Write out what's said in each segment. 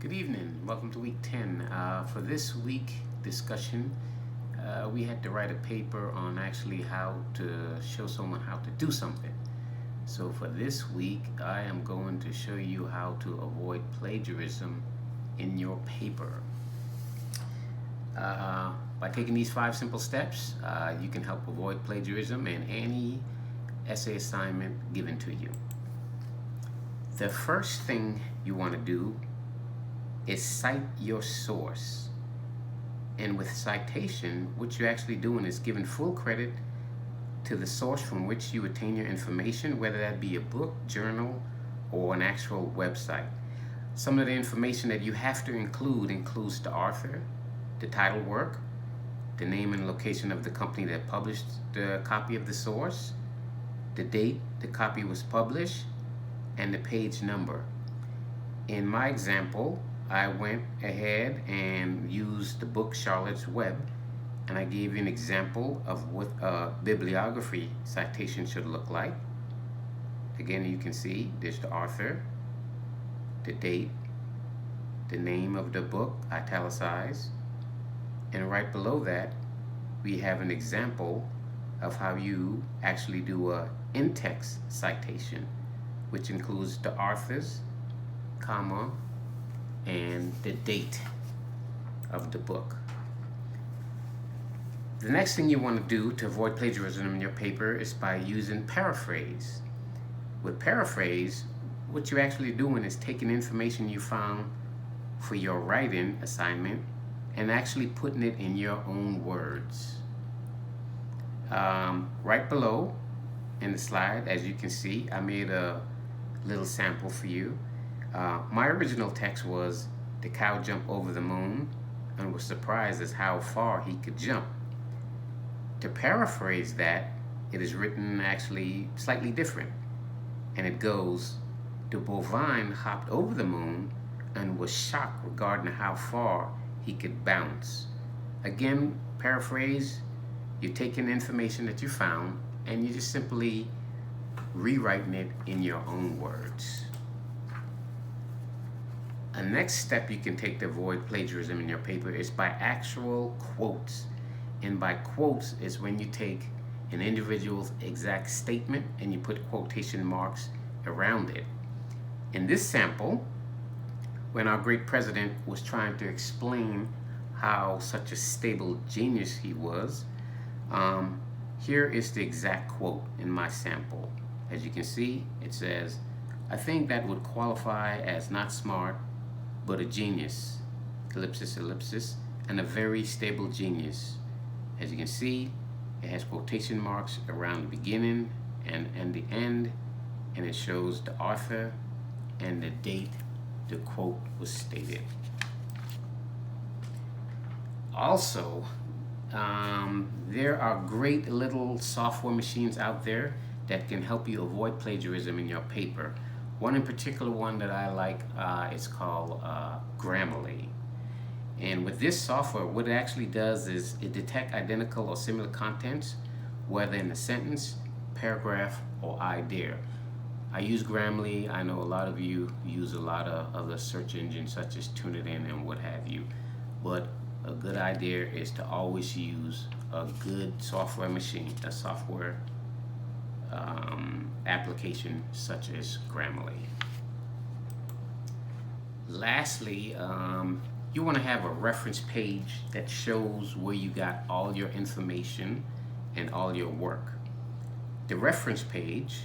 Good evening. Welcome to week 10. For this week discussion, we had to write a paper on actually how to show someone how to do something. So for this week, I am going to show you how to avoid plagiarism in your paper. By taking these 5 simple steps, you can help avoid plagiarism in any essay assignment given to you. The first thing you want to do is cite your source. And with citation, what you're actually doing is giving full credit to the source from which you attain your information, whether that be a book, journal, or an actual website. Some of the information that you have to include includes the author, the title work, the name and location of the company that published the copy of the source, the date the copy was published, and the page number. In my example, I went ahead and used the book Charlotte's Web, and I gave you an example of what a bibliography citation should look like. Again, you can see there's the author, the date, the name of the book, italicized, and right below that, we have an example of how you actually do a in-text citation, which includes the authors, comma, and the date of the book. The next thing you want to do to avoid plagiarism in your paper is by using paraphrase. With paraphrase, what you're actually doing is taking information you found for your writing assignment and actually putting it in your own words. Right below in the slide, as you can see, I made a little sample for you. My original text was, "The cow jumped over the moon and was surprised as how far he could jump." To paraphrase that, it is written actually slightly different. And it goes, "The bovine hopped over the moon and was shocked regarding how far he could bounce." Again, paraphrase, you're taking information that you found and you're just simply rewriting it in your own words. A next step you can take to avoid plagiarism in your paper is by actual quotes. And by quotes is when you take an individual's exact statement and you put quotation marks around it. In this sample, when our great president was trying to explain how such a stable genius he was, here is the exact quote in my sample. As you can see, it says, "I think that would qualify as not smart, but a genius, ellipsis, ellipsis, and a very stable genius." As you can see, it has quotation marks around the beginning and the end, and it shows the author and the date the quote was stated. Also, there are great little software machines out there that can help you avoid plagiarism in your paper. One in particular one that I like is called Grammarly. And with this software, what it actually does is it detects identical or similar contents, whether in a sentence, paragraph, or idea. I use Grammarly. I know a lot of you use a lot of other search engines such as Turnitin and what have you. But a good idea is to always use a good software machine, a software application such as Grammarly. Lastly, you want to have a reference page that shows where you got all your information and all your work. The reference page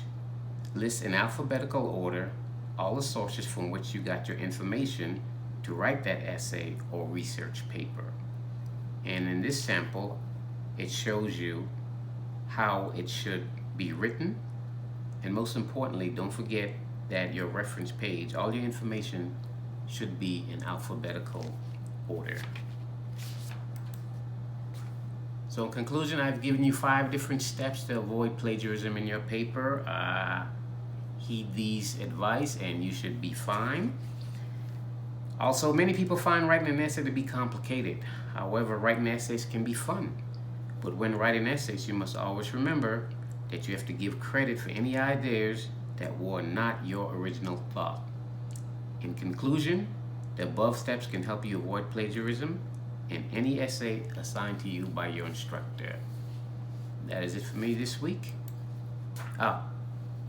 lists in alphabetical order all the sources from which you got your information to write that essay or research paper. And in this sample, it shows you how it should be written. And most importantly, don't forget that your reference page, all your information should be in alphabetical order. So in conclusion, I've given you 5 different steps to avoid plagiarism in your paper. Heed these advice and you should be fine. Also, many people find writing an essay to be complicated. However, writing essays can be fun. But when writing essays, you must always remember that you have to give credit for any ideas that were not your original thought. In conclusion, The above steps can help you avoid plagiarism in any essay assigned to you by your instructor. That is it for me this week.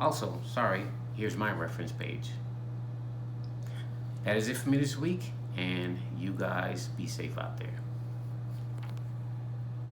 Also, sorry, here's my reference page. That is it for me this week, and you guys be safe out there.